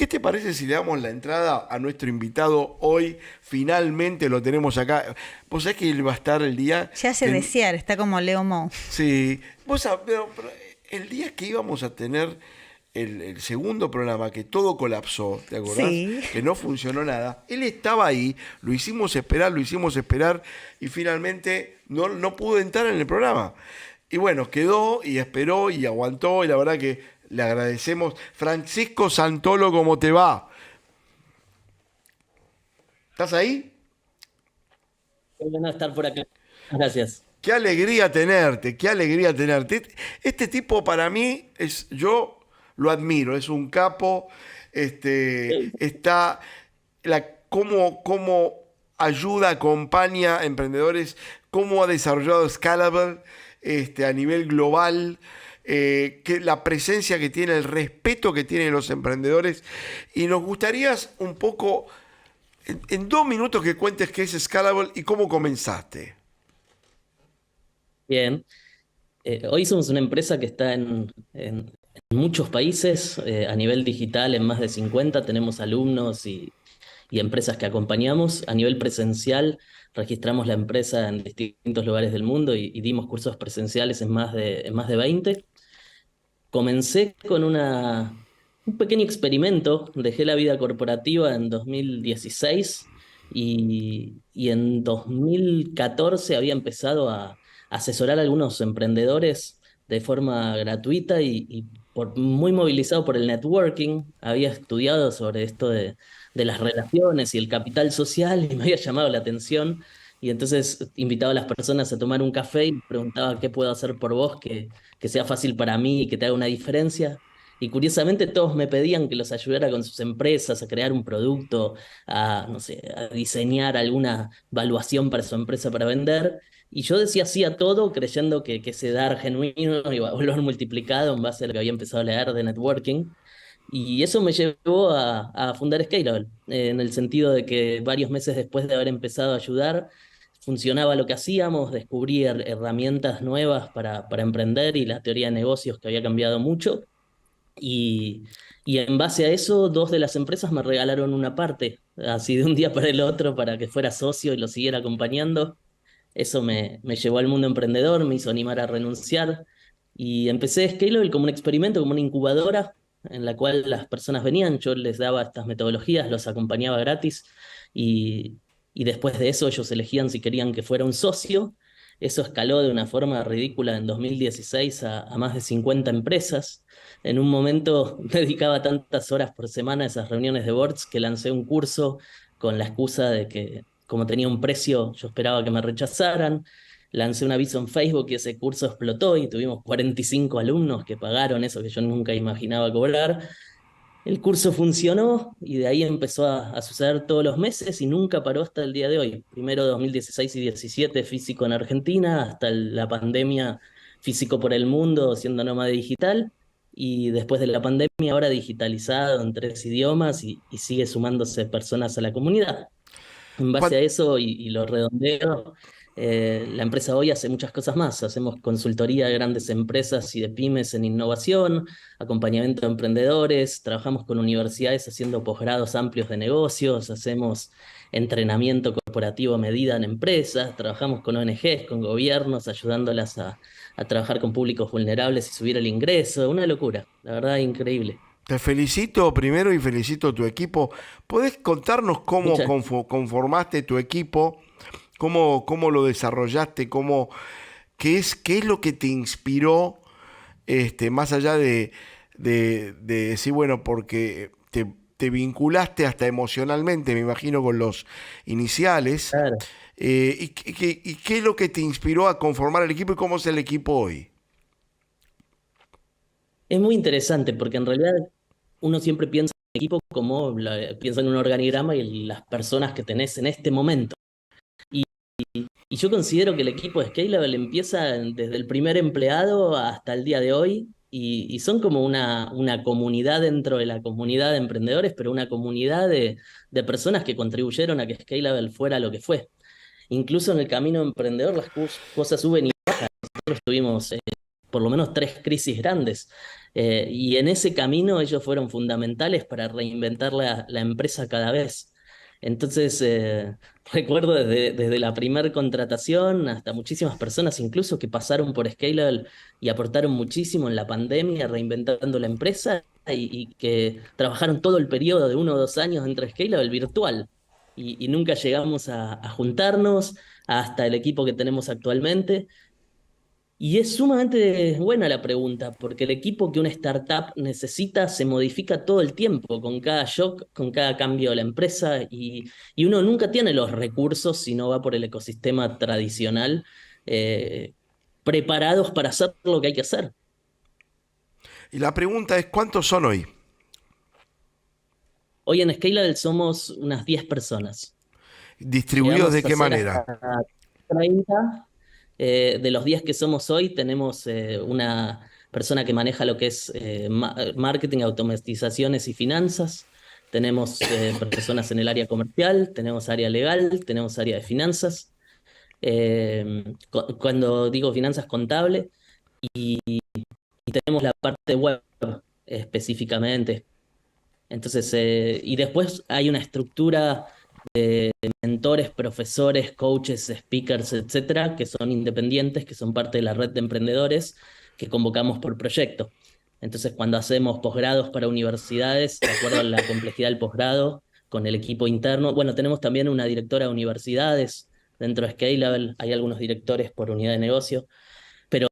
¿qué te parece si le damos la entrada a nuestro invitado hoy? Finalmente lo tenemos acá. Vos sabés que él va a estar el día Ya hace que... desear, está como Leo Mo. Sí, pero el día que íbamos a tener el segundo programa, que todo colapsó, ¿te acordás? Sí. Que no funcionó nada. Él estaba ahí, lo hicimos esperar y finalmente no pudo entrar en el programa. Y bueno, quedó y esperó y aguantó y la verdad que le agradecemos. Francisco Santolo, ¿cómo te va? ¿Estás ahí? Qué bueno estar por acá. Gracias. Qué alegría tenerte, qué alegría tenerte. Este tipo para mí yo lo admiro, es un capo, está cómo ayuda, acompaña a emprendedores, cómo ha desarrollado Scalable, a nivel global, que la presencia que tiene, el respeto que tienen los emprendedores. Y nos gustaría un poco, en 2 minutos, que cuentes qué es Scalable y cómo comenzaste. Bien. Hoy somos una empresa que está en muchos países, a nivel digital en más de 50. Tenemos alumnos y empresas que acompañamos. A nivel presencial, registramos la empresa en distintos lugares del mundo y dimos cursos presenciales en más de 20. Comencé con un pequeño experimento. Dejé la vida corporativa en 2016 y en 2014 había empezado a asesorar a algunos emprendedores de forma gratuita y muy movilizado por el networking. Había estudiado sobre esto de las relaciones y el capital social y me había llamado la atención. Y entonces invitaba a las personas a tomar un café y les preguntaba qué puedo hacer por vos que sea fácil para mí y que te haga una diferencia. Y curiosamente todos me pedían que los ayudara con sus empresas a crear un producto, a, no sé, a diseñar alguna evaluación para su empresa para vender. Y yo decía sí a todo, creyendo que ese dar genuino iba a volver multiplicado en base a lo que había empezado a leer de networking. Y eso me llevó a fundar Scalable, en el sentido de que varios meses después de haber empezado a ayudar, funcionaba lo que hacíamos, descubrí herramientas nuevas para emprender y la teoría de negocios que había cambiado mucho. Y, y en base a eso, dos de las empresas me regalaron una parte, así de un día para el otro, para que fuera socio y lo siguiera acompañando. Eso me llevó al mundo emprendedor, me hizo animar a renunciar y empecé Scalable como un experimento, como una incubadora en la cual las personas venían, yo les daba estas metodologías, los acompañaba gratis y, y después de eso ellos elegían si querían que fuera un socio. Eso escaló de una forma ridícula en 2016 a más de 50 empresas. En un momento dedicaba tantas horas por semana a esas reuniones de boards que lancé un curso con la excusa de que como tenía un precio, yo esperaba que me rechazaran. Lancé un aviso en Facebook y ese curso explotó y tuvimos 45 alumnos que pagaron eso que yo nunca imaginaba cobrar. El curso funcionó y de ahí empezó a suceder todos los meses y nunca paró hasta el día de hoy. Primero 2016 y 17 físico en Argentina, hasta la pandemia físico por el mundo siendo nómada digital y después de la pandemia ahora digitalizado en 3 idiomas y sigue sumándose personas a la comunidad. En base a eso y lo redondeo, la empresa hoy hace muchas cosas más. Hacemos consultoría de grandes empresas y de pymes en innovación, acompañamiento de emprendedores, trabajamos con universidades haciendo posgrados amplios de negocios, hacemos entrenamiento corporativo a medida en empresas, trabajamos con ONGs, con gobiernos, ayudándolas a trabajar con públicos vulnerables y subir el ingreso. Una locura, la verdad, increíble. Te felicito primero y felicito a tu equipo. ¿Podés contarnos cómo Muchas conformaste tu equipo? ¿Cómo lo desarrollaste? ¿Qué es lo que te inspiró, más allá de decir, bueno, porque te vinculaste hasta emocionalmente, me imagino, con los iniciales? gracias. ¿Y qué es lo que te inspiró a conformar el equipo y cómo es el equipo hoy? Es muy interesante porque en realidad uno siempre piensa en equipo como piensa en un organigrama y las personas que tenés en este momento. Y, y yo considero que el equipo de Scalable empieza desde el primer empleado hasta el día de hoy y son como una comunidad dentro de la comunidad de emprendedores, pero una comunidad de personas que contribuyeron a que Scalable fuera lo que fue. Incluso en el camino emprendedor las cosas suben y nosotros tuvimos por lo menos 3 crisis grandes. Y en ese camino ellos fueron fundamentales para reinventar la empresa cada vez. Entonces, recuerdo desde la primer contratación hasta muchísimas personas incluso que pasaron por Scalable y aportaron muchísimo en la pandemia, reinventando la empresa y que trabajaron todo el periodo de 1 o 2 años dentro de Scalable virtual. Y nunca llegamos a juntarnos hasta el equipo que tenemos actualmente. Y es sumamente buena la pregunta, porque el equipo que una startup necesita se modifica todo el tiempo, con cada shock, con cada cambio de la empresa, y uno nunca tiene los recursos si no va por el ecosistema tradicional, eh, preparados para hacer lo que hay que hacer. Y la pregunta es, ¿cuántos son hoy? Hoy en Scalable somos unas 10 personas. ¿Distribuidos de Llegamos a qué ser manera? hasta 30. De los 10 que somos hoy, tenemos una persona que maneja lo que es marketing, automatizaciones y finanzas. Tenemos personas en el área comercial, tenemos área legal, tenemos área de finanzas. Cuando digo finanzas, contable. Y tenemos la parte web específicamente. Entonces, y después hay una estructura mentores, profesores, coaches, speakers, etcétera, que son independientes, que son parte de la red de emprendedores que convocamos por proyecto. Entonces, cuando hacemos posgrados para universidades, de acuerdo a la complejidad del posgrado, con el equipo interno, bueno, tenemos también una directora de universidades dentro de Scalable, hay algunos directores por unidad de negocio, pero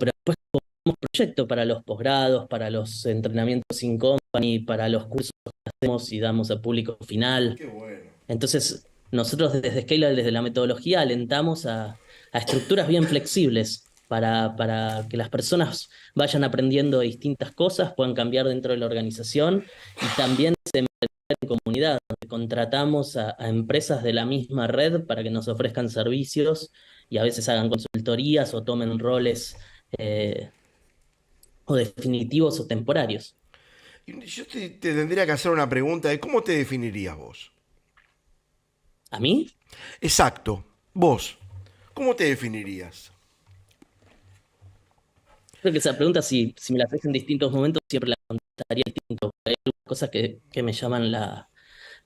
después tenemos proyecto para los posgrados, para los entrenamientos in company, para los cursos que hacemos y damos a público final. Qué bueno. Entonces, nosotros desde Scalable, desde la metodología, alentamos a estructuras bien flexibles para que las personas vayan aprendiendo distintas cosas, puedan cambiar dentro de la organización y también se emprender en comunidad, donde contratamos a empresas de la misma red para que nos ofrezcan servicios y a veces hagan consultorías o tomen roles eh, o definitivos o temporarios. Y yo te tendría que hacer una pregunta de cómo te definirías vos. ¿A mí? Exacto, vos. ¿Cómo te definirías? Creo que esa pregunta, si me la haces en distintos momentos, siempre la contestaría distinto. Hay algunas cosas que me llaman la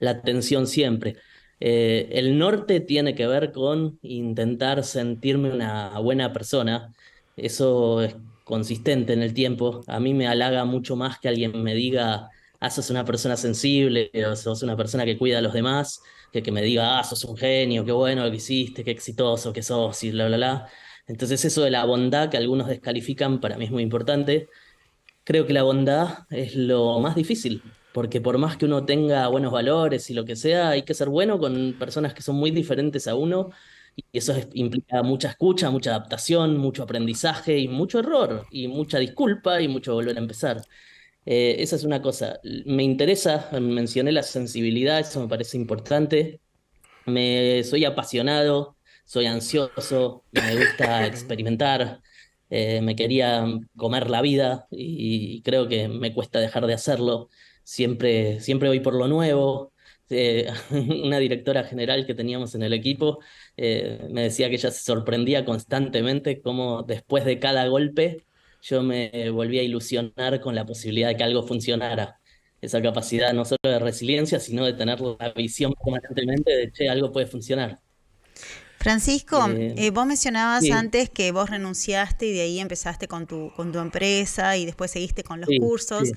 atención siempre. El norte tiene que ver con intentar sentirme una buena persona. Eso es consistente en el tiempo. A mí me halaga mucho más que alguien me diga, ah, sos una persona sensible, o sos una persona que cuida a los demás, que me diga, ah, sos un genio, qué bueno lo que hiciste, qué exitoso que sos, y bla, bla, bla. Entonces eso de la bondad que algunos descalifican, para mí es muy importante. Creo que la bondad es lo más difícil, porque por más que uno tenga buenos valores y lo que sea, hay que ser bueno con personas que son muy diferentes a uno, y eso implica mucha escucha, mucha adaptación, mucho aprendizaje y mucho error, y mucha disculpa y mucho volver a empezar. Esa es una cosa. Me interesa, mencioné la sensibilidad, eso me parece importante. Soy apasionado, soy ansioso, me gusta experimentar, me quería comer la vida y creo que me cuesta dejar de hacerlo. Siempre voy por lo nuevo. Una directora general que teníamos en el equipo me decía que ella se sorprendía constantemente cómo después de cada golpe yo me volvía a ilusionar con la posibilidad de que algo funcionara, esa capacidad no solo de resiliencia, sino de tener la visión permanentemente de, che, algo puede funcionar. Francisco, Eh, vos mencionabas sí, antes que vos renunciaste y de ahí empezaste con tu empresa y después seguiste con los sí, cursos. sí.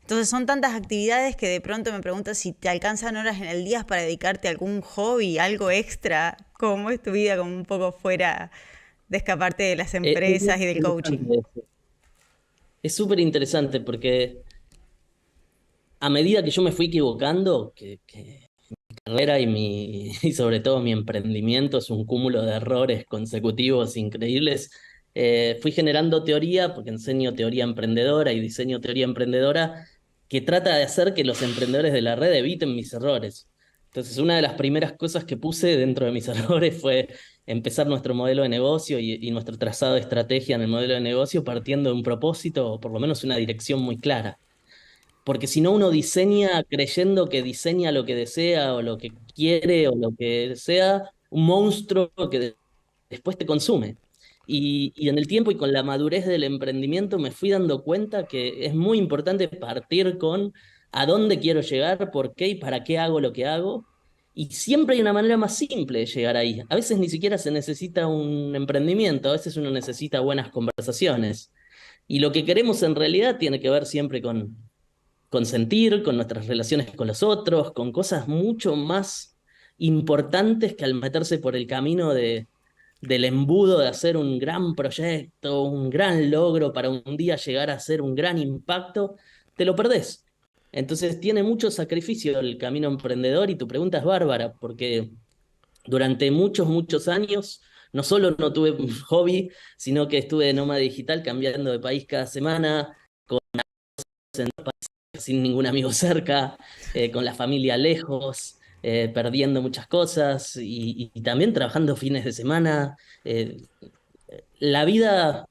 Entonces son tantas actividades que de pronto me pregunto si te alcanzan horas en el día para dedicarte a algún hobby, algo extra. ¿Cómo es tu vida como un poco fuera de escaparte de las Es muy empresas y del coaching? interesante eso. Es súper interesante porque a medida que yo me fui equivocando, que mi carrera y sobre todo mi emprendimiento es un cúmulo de errores consecutivos increíbles, fui generando teoría, porque enseño teoría emprendedora y diseño teoría emprendedora, que trata de hacer que los emprendedores de la red eviten mis errores. Entonces, una de las primeras cosas que puse dentro de mis errores fue empezar nuestro modelo de negocio y nuestro trazado de estrategia en el modelo de negocio partiendo de un propósito o por lo menos una dirección muy clara. Porque si no, uno diseña creyendo que diseña lo que desea o lo que quiere o lo que sea, un monstruo que después te consume. Y en el tiempo y con la madurez del emprendimiento me fui dando cuenta que es muy importante partir con a dónde quiero llegar, por qué y para qué hago lo que hago. Y siempre hay una manera más simple de llegar ahí. A veces ni siquiera se necesita un emprendimiento, a veces uno necesita buenas conversaciones. Y lo que queremos en realidad tiene que ver siempre con sentir, con nuestras relaciones con los otros, con cosas mucho más importantes que al meterse por el camino del embudo de hacer un gran proyecto, un gran logro para un día llegar a hacer un gran impacto, te lo perdés. Entonces tiene mucho sacrificio el camino emprendedor y tu pregunta es bárbara, porque durante muchos, muchos años no solo no tuve un hobby, sino que estuve de nómada digital cambiando de país cada semana, sin ningún amigo cerca, con la familia lejos, perdiendo muchas cosas y también trabajando fines de semana. Eh, la vida,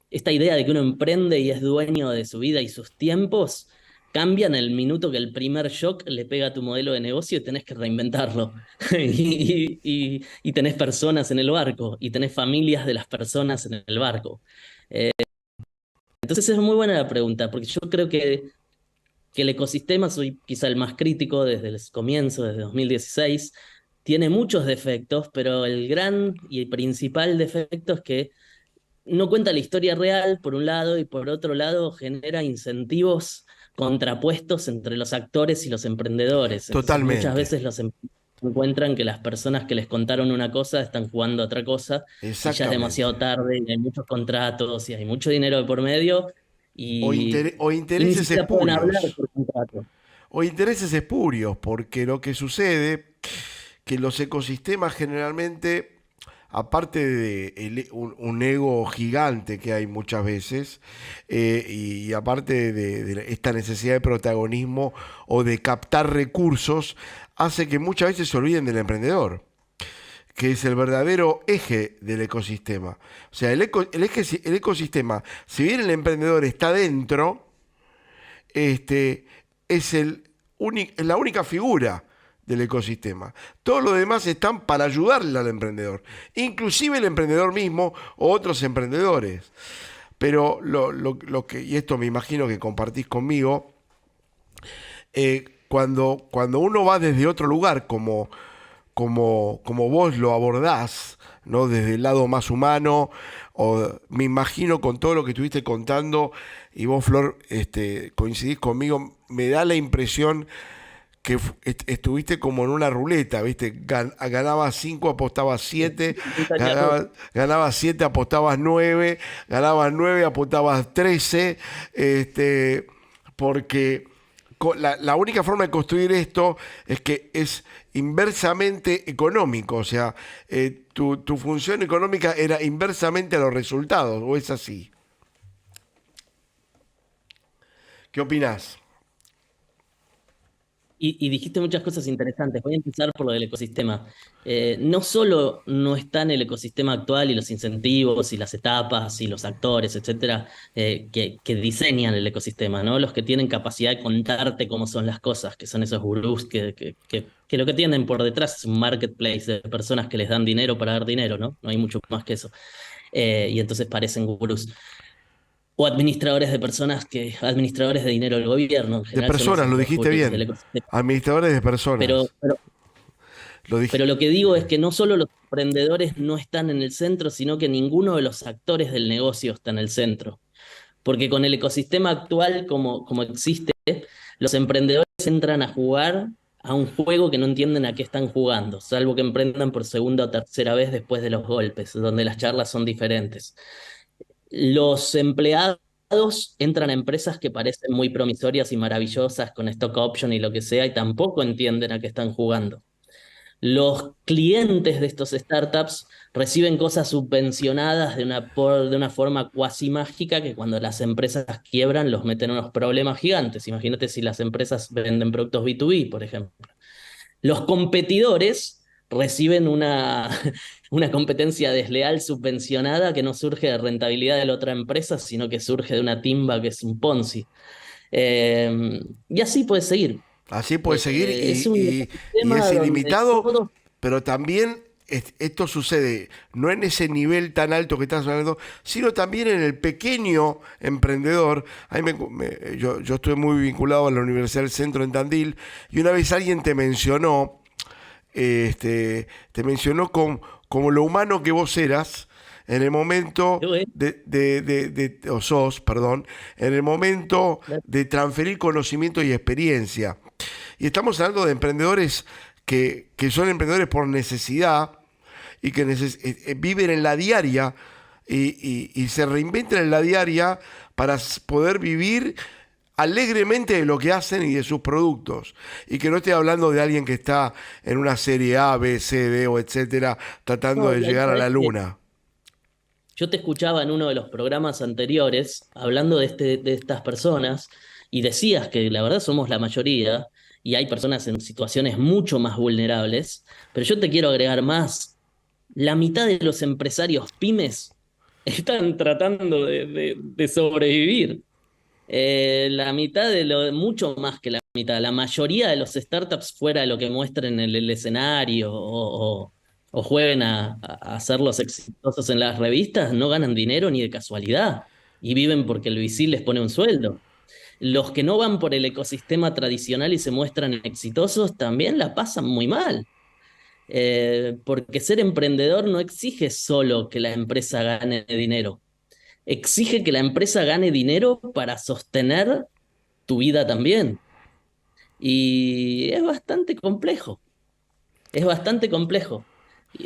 esta idea de que uno emprende y es dueño de su vida y sus tiempos, cambia en el minuto que el primer shock le pega a tu modelo de negocio y tenés que reinventarlo. Y tenés personas en el barco y tenés familias de las personas en el barco. Entonces es muy buena la pregunta, porque yo creo que el ecosistema, soy quizá el más crítico desde el comienzo, desde 2016, tiene muchos defectos, pero el gran y el principal defecto es que no cuenta la historia real, por un lado, y por otro lado genera incentivos contrapuestos entre los actores y los emprendedores. Entonces muchas Totalmente. veces encuentran que las personas que les contaron una cosa están jugando a otra cosa y ya es demasiado Exactamente. tarde y hay muchos contratos y hay mucho dinero de por medio O y ni intereses siquiera pueden hablar espurios. por contrato. O intereses espurios, porque lo que sucede que los ecosistemas generalmente, aparte de un ego gigante que hay muchas veces, y aparte de esta necesidad de protagonismo o de captar recursos, hace que muchas veces se olviden del emprendedor, que es el verdadero eje del ecosistema. O sea, el ecosistema, si bien el emprendedor está dentro, este, es es la única figura del ecosistema. Todos los demás están para ayudarle al emprendedor, inclusive el emprendedor mismo o otros emprendedores. Pero lo que, y esto me imagino que compartís conmigo, cuando uno va desde otro lugar, como vos lo abordás, ¿no? Desde el lado más humano, o me imagino con todo lo que estuviste contando, y vos, Flor, coincidís conmigo, me da la impresión que estuviste como en una ruleta, ¿viste? Ganabas 5, apostabas 7, Montaña rusa. ganabas 7, apostabas 9, ganabas 9, apostabas 13, porque la única forma de construir esto es que es inversamente económico, o sea, tu función económica era inversamente a los resultados, o es así. ¿Qué opinás? Y dijiste muchas cosas interesantes. Voy a empezar por lo del ecosistema. No solo no está en el ecosistema actual y los incentivos y las etapas y los actores, etcétera, que diseñan el ecosistema, ¿no? Los que tienen capacidad de contarte cómo son las cosas, que son esos gurús que lo que tienen por detrás es un marketplace de personas que les dan dinero para dar dinero, ¿no? No hay mucho más que eso. Y entonces parecen gurús. O administradores de personas administradores de dinero del gobierno, en De general son personas, esos lo los dijiste gurús del bien. ecosistema. Administradores de Pero, personas. pero, Lo dije. pero lo que digo es que no solo los emprendedores no están en el centro, sino que ninguno de los actores del negocio está en el centro. Porque con el ecosistema actual como existe, los emprendedores entran a jugar a un juego que no entienden a qué están jugando, salvo que emprendan por segunda o tercera vez después de los golpes, donde las charlas son diferentes. Los empleados entran a empresas que parecen muy promisorias y maravillosas con stock option y lo que sea, y tampoco entienden a qué están jugando. Los clientes de estos startups reciben cosas subvencionadas de una forma cuasi mágica que cuando las empresas quiebran los meten en unos problemas gigantes. Imagínate si las empresas venden productos B2B, por ejemplo. Los competidores reciben una competencia desleal subvencionada que no surge de rentabilidad de la otra empresa, sino que surge de una timba que es un Ponzi. Y así puede seguir. Así puede seguir Es un y ecosistema es donde ilimitado, todos. pero también esto sucede no en ese nivel tan alto que estás hablando, sino también en el pequeño emprendedor. Yo estoy muy vinculado a la Universidad del Centro en Tandil, y una vez alguien te mencionó, como lo humano que vos eras en el momento Yo, o sos, perdón, en el momento de transferir conocimiento y experiencia. Y estamos hablando de emprendedores que son emprendedores por necesidad y que viven en la diaria y se reinventan en la diaria para poder vivir alegremente de lo que hacen y de sus productos. Y que no estoy hablando de alguien que está en una serie A, B, C, D o etcétera, tratando no, de y ahí llegar a sabés la que luna. yo te escuchaba en uno de los programas anteriores hablando de estas personas y decías que la verdad somos la mayoría y hay personas en situaciones mucho más vulnerables, pero yo te quiero agregar más. La mitad de los empresarios pymes están tratando de sobrevivir. La mitad mucho más que la mitad, la mayoría de los startups fuera de lo que muestren en el escenario o jueguen a hacerlos exitosos en las revistas, no ganan dinero ni de casualidad y viven porque el VC les pone un sueldo. Los que no van por el ecosistema tradicional y se muestran exitosos también la pasan muy mal. Porque ser emprendedor no exige solo que la empresa gane dinero, exige que la empresa gane dinero para sostener tu vida también. Y es bastante complejo, es bastante complejo.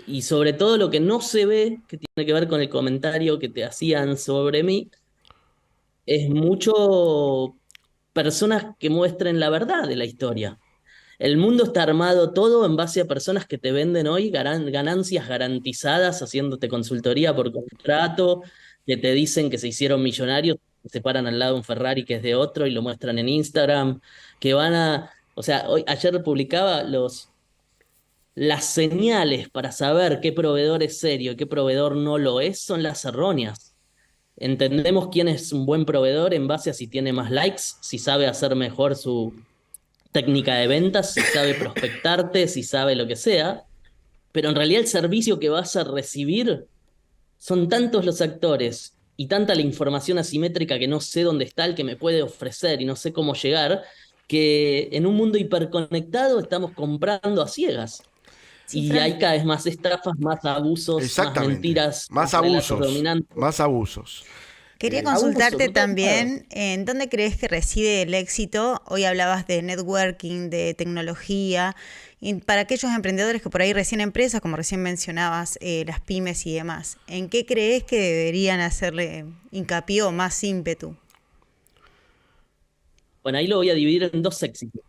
Y sobre todo lo que no se ve, que tiene que ver con el comentario que te hacían sobre mí, es mucho personas que muestren la verdad de la historia. El mundo está armado todo en base a personas que te venden hoy ganancias garantizadas, haciéndote consultoría por contrato, que te dicen que se hicieron millonarios, se paran al lado de un Ferrari que es de otro y lo muestran en Instagram, que o sea, ayer publicaba las señales para saber qué proveedor es serio y qué proveedor no lo es, son las erróneas. Entendemos quién es un buen proveedor en base a si tiene más likes, si sabe hacer mejor su técnica de ventas, si sabe prospectarte, si sabe lo que sea, pero en realidad el servicio que vas a recibir son tantos los actores y tanta la información asimétrica que no sé dónde está el que me puede ofrecer y no sé cómo llegar, que en un mundo hiperconectado estamos comprando a ciegas. Sí, Y Fran, hay cada vez más estafas, más abusos, más Exactamente. mentiras, más Más relatos abusos. dominantes. Más abusos. quería Abuso, consultarte por todos lados. también en dónde crees que reside el éxito. Hoy hablabas de networking, de tecnología, y para aquellos emprendedores que por ahí recién empresas, como recién mencionabas, las pymes y demás, ¿en qué crees que deberían hacerle hincapié o más ímpetu? Bueno, ahí lo voy a dividir en dos éxitos.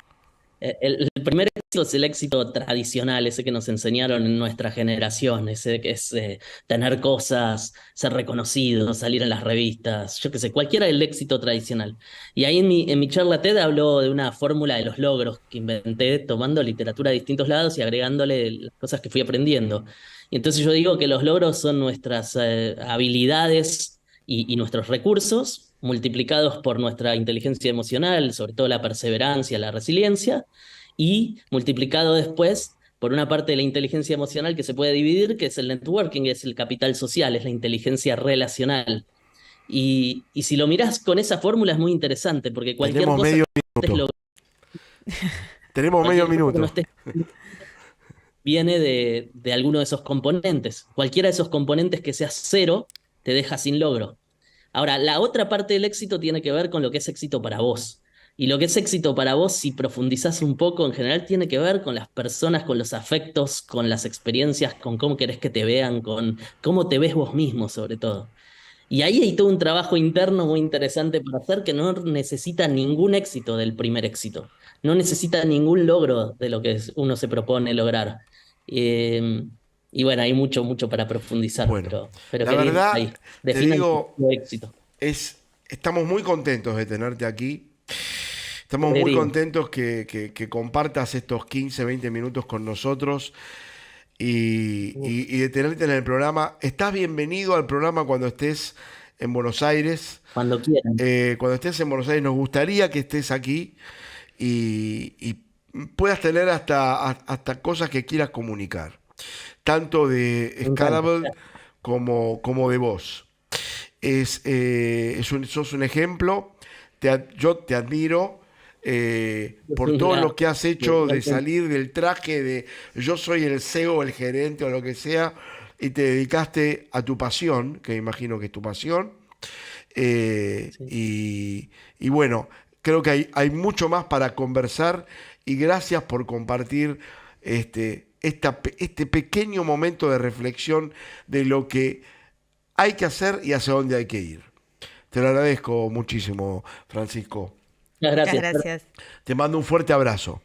El primer éxito es el éxito tradicional, ese que nos enseñaron en nuestra generación, ese que es tener cosas, ser reconocido, salir en las revistas, yo qué sé, cualquiera del éxito tradicional. Y ahí en mi charla TED hablo de una fórmula de los logros que inventé tomando literatura de distintos lados y agregándole las cosas que fui aprendiendo. Y entonces yo digo que los logros son nuestras habilidades y nuestros recursos multiplicados por nuestra inteligencia emocional, sobre todo la perseverancia, la resiliencia, y multiplicado después por una parte de la inteligencia emocional que se puede dividir, que es el networking, es el capital social, es la inteligencia relacional. Y si lo mirás con esa fórmula es muy interesante, porque Tenemos medio estés minuto. log- Tenemos medio cualquier cosa que no minuto. estés viene de alguno de esos componentes. Cualquiera de esos componentes que sea cero te deja sin logro. Ahora, la otra parte del éxito tiene que ver con lo que es éxito para vos. Y lo que es éxito para vos, si profundizás un poco, en general tiene que ver con las personas, con los afectos, con las experiencias, con cómo querés que te vean, con cómo te ves vos mismo, sobre todo. Y ahí hay todo un trabajo interno muy interesante para hacer que no necesita ningún éxito del primer éxito. No necesita ningún logro de lo que uno se propone lograr. Eh, y bueno, hay mucho, mucho para profundizar, Bueno, pero la quería ir verdad, ahí. te Definan digo, el éxito. estamos muy contentos de tenerte aquí. Qué Estamos muy alegría. contentos que compartas estos 15, 20 minutos con nosotros y de tenerte en el programa. Estás bienvenido al programa cuando estés en Buenos Aires. Cuando quieran. Cuando estés en Buenos Aires nos gustaría que estés aquí y puedas tener hasta cosas que quieras comunicar. tanto de Me encanta. Scalable como de vos. Sos un ejemplo, yo te admiro por todo lo que has hecho de Igualmente. salir del traje de yo soy el CEO, el gerente o lo que sea, y te dedicaste a tu pasión, que imagino que es tu pasión. Eh, Sí. y, y bueno, creo que hay mucho más para conversar y gracias por compartir este pequeño momento de reflexión de lo que hay que hacer y hacia dónde hay que ir. Te lo agradezco muchísimo, Francisco. Muchas Muchas gracias. gracias. Te mando un fuerte abrazo.